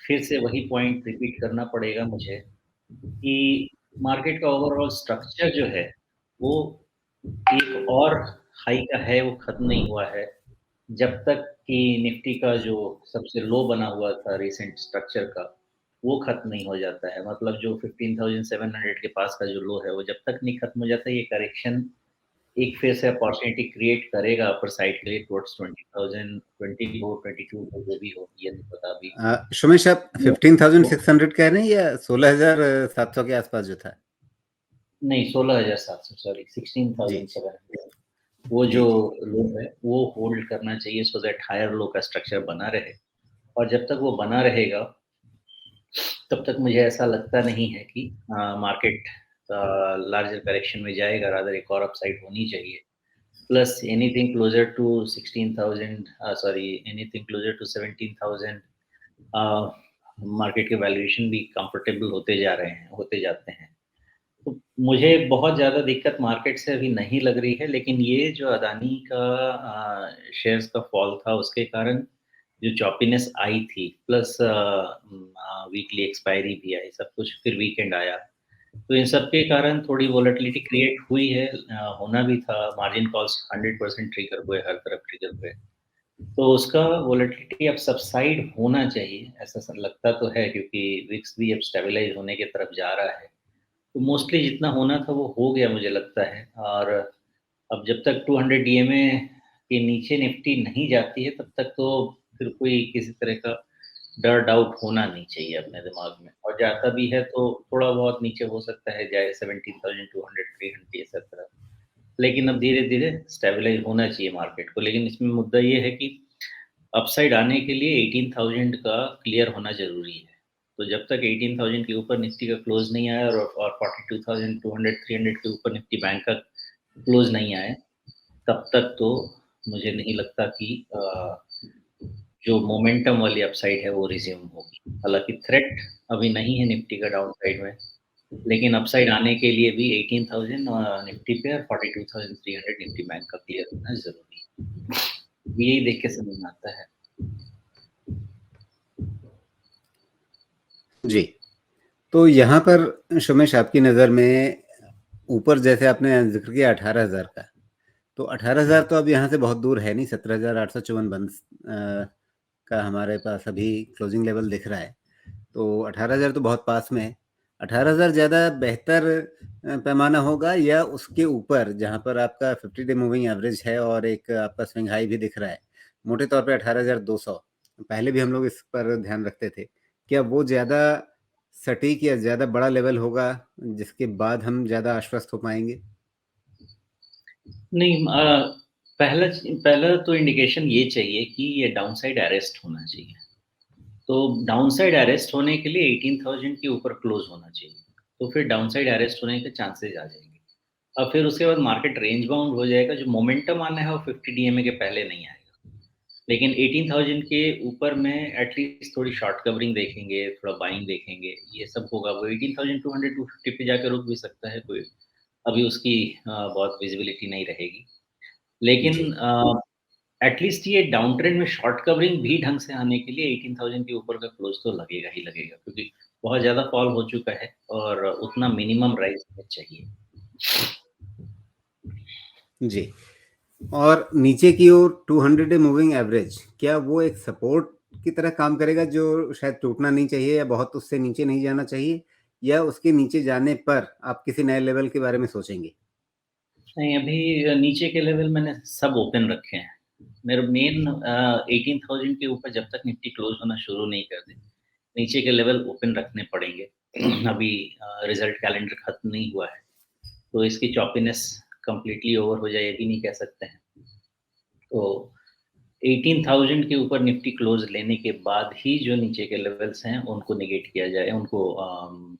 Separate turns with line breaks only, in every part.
फिर से वही पॉइंट रिपीट करना पड़ेगा मुझे कि मार्केट का ओवरऑल स्ट्रक्चर जो है, वो एक और हाई का है, वो खत्म नहीं हुआ है। जब तक कि निफ्टी का जो सबसे लो बना हुआ था रिसेंट स्ट्रक्चर का, वो खत्म नहीं हो जाता है। मतलब जो 15,700 के पास का जो लो है, वो जब तक नहीं खत्म हो जाता, ये करेक्शन एक फिर से अपॉर्चुनिटी क्रिएट करेगा अपर साइड के लिए टुवर्ड्स 20,000, 24, 22 को जो भी हो, ये नहीं पता अभी।
सुमेश, आप 15,600 कह रहे हैं या 16,700 के आसपास जो था?
नहीं, 16,700, सॉरी,
जी
16,700। वो
जी
जो
जी
लो है, वो होल्ड करना चाहिए सो दैट हायर लो का स्ट्रक्चर बना रहे। और जब तक वो बना रहेगा, तब तक मुझे ऐसा लगता नहीं है कि मार्केट लार्जर करेक्शन में जाएगा, रादर एक और अपसाइड होनी चाहिए। Plus anything closer to 16,000, sorry, anything closer to 17,000, market के वैल्यूएशन भी कंफर्टेबल होते जा रहे हैं, होते जाते हैं। तो मुझे बहुत ज़्यादा दिक्कत मार्केट से अभी नहीं लग रही है, लेकिन ये जो अदानी का शेयर्स का फॉल था, उसके कारण जो चॉपीनेस आई थी, प्लस वीकली एक्सपायरी भी आई, सब कुछ, फिर वीकेंड आया। तो इन सब के कारण थोड़ी वोलेटिलिटी क्रिएट हुई है, होना भी था। मार्जिन कॉल्स 100% ट्रिगर हुए, हर तरफ ट्रिगर हुए। तो उसका वोलेटिलिटी अब सबसाइड होना चाहिए, ऐसा लगता तो है, क्योंकि विक्स भी अब स्टेबलाइज होने की तरफ जा रहा है। तो मोस्टली जितना होना था वो हो गया, मुझे लगता है। और अब जब तक 200 डीएमए के नीचे निफ्टी नहीं जाती है, तब तक तो फिर कोई किसी तरह का डर डाउट होना नहीं चाहिए अपने दिमाग में। और जाता भी है तो थोड़ा बहुत नीचे हो सकता है, जाए 17,200, 300, ऐसा तरह। लेकिन अब धीरे धीरे स्टेबलाइज होना चाहिए मार्केट को। लेकिन इसमें मुद्दा ये है कि अपसाइड आने के लिए 18,000 का क्लियर होना ज़रूरी है। तो जब तक 18,000 के ऊपर निफ्टी का क्लोज़ नहीं आया, और 42,200, 300 के ऊपर निफ्टी बैंक का क्लोज़ नहीं आया, तब तक तो मुझे नहीं लगता कि जो मोमेंटम वाली अपसाइड है वो रिज़्यूम होगी। हालाँकि थ्रेट अभी नहीं है निफ्टी का डाउन साइड में, लेकिन अपसाइड आने के लिए भी 18,000 निफ्टी पे और 42,300 निफ्टी बैंक का क्लियर होना ज़रूरी है। यही देख के समझ में आता है।
जी। तो यहाँ पर सुमेश, आपकी नज़र में ऊपर जैसे आपने जिक्र किया 18,000 का, तो 18,000 तो अब यहाँ से बहुत दूर है नहीं। 17,854 बंद का हमारे पास अभी क्लोजिंग लेवल दिख रहा है। तो 18,000 तो बहुत पास में है। 18,000 ज़्यादा बेहतर पैमाना होगा या उसके ऊपर, जहाँ पर आपका 50 डे मूविंग एवरेज है और एक आपका स्विंग हाई भी दिख रहा है, मोटे तौर पे 18,200। पहले भी हम लोग इस पर ध्यान रखते थे। क्या वो ज़्यादा सटीक या ज़्यादा बड़ा लेवल होगा जिसके बाद हम ज़्यादा आश्वस्त हो पाएंगे?
नहीं, पहला पहला तो इंडिकेशन ये चाहिए कि ये डाउनसाइड अरेस्ट होना चाहिए। तो डाउनसाइड अरेस्ट होने के लिए 18,000 के ऊपर क्लोज होना चाहिए। तो फिर डाउनसाइड अरेस्ट होने के चांसेस आ जाएंगे। अब फिर उसके बाद मार्केट रेंज बाउंड हो जाएगा। जो मोमेंटम आना है वो 50 डीएमए के पहले नहीं आएगा। लेकिन 18,000 के ऊपर में एटलीस्ट थोड़ी शॉर्ट कवरिंग देखेंगे, थोड़ा बाइंग देखेंगे, ये सब होगा। वो 18,200, 250 पे जाकर रुक भी सकता है कोई। अभी उसकी बहुत विजिबिलिटी नहीं रहेगी। लेकिन
जी
एटलीस्ट ये डाउन ट्रेंड में शॉर्ट कवरिंग भी ढंग से आने के लिए 18,000 के ऊपर का क्लोज तो लगेगा ही लगेगा, क्योंकि बहुत ज़्यादा फॉल हो चुका है और उतना मिनिमम राइज चाहिए।
जी। और नीचे की ओर 200 डे मूविंग एवरेज, क्या वो एक सपोर्ट की तरह काम करेगा जो शायद टूटना नहीं चाहिए या बहुत उससे नीचे नहीं जाना चाहिए, या उसके नीचे जाने पर आप किसी नए लेवल के बारे में सोचेंगे?
नहीं, अभी नीचे के लेवल मैंने सब ओपन रखे हैं। मेरा मेन 18,000 के ऊपर जब तक निफ्टी क्लोज होना शुरू नहीं कर दे, नीचे के लेवल ओपन रखने पड़ेंगे। अभी रिजल्ट कैलेंडर खत्म नहीं हुआ है, तो इसकी चॉपीनेस कंप्लीटली ओवर हो जाए ये भी नहीं कह सकते हैं। तो 18,000 के ऊपर निफ्टी क्लोज लेने के बाद ही जो नीचे के लेवल्स हैं उनको नेगेट किया जाए, उनको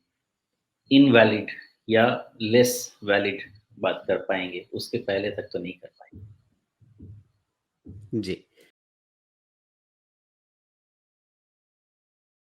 इनवैलिड या लेस वैलिड बात कर पाएंगे। उसके पहले तक तो नहीं कर पाएंगे।
जी।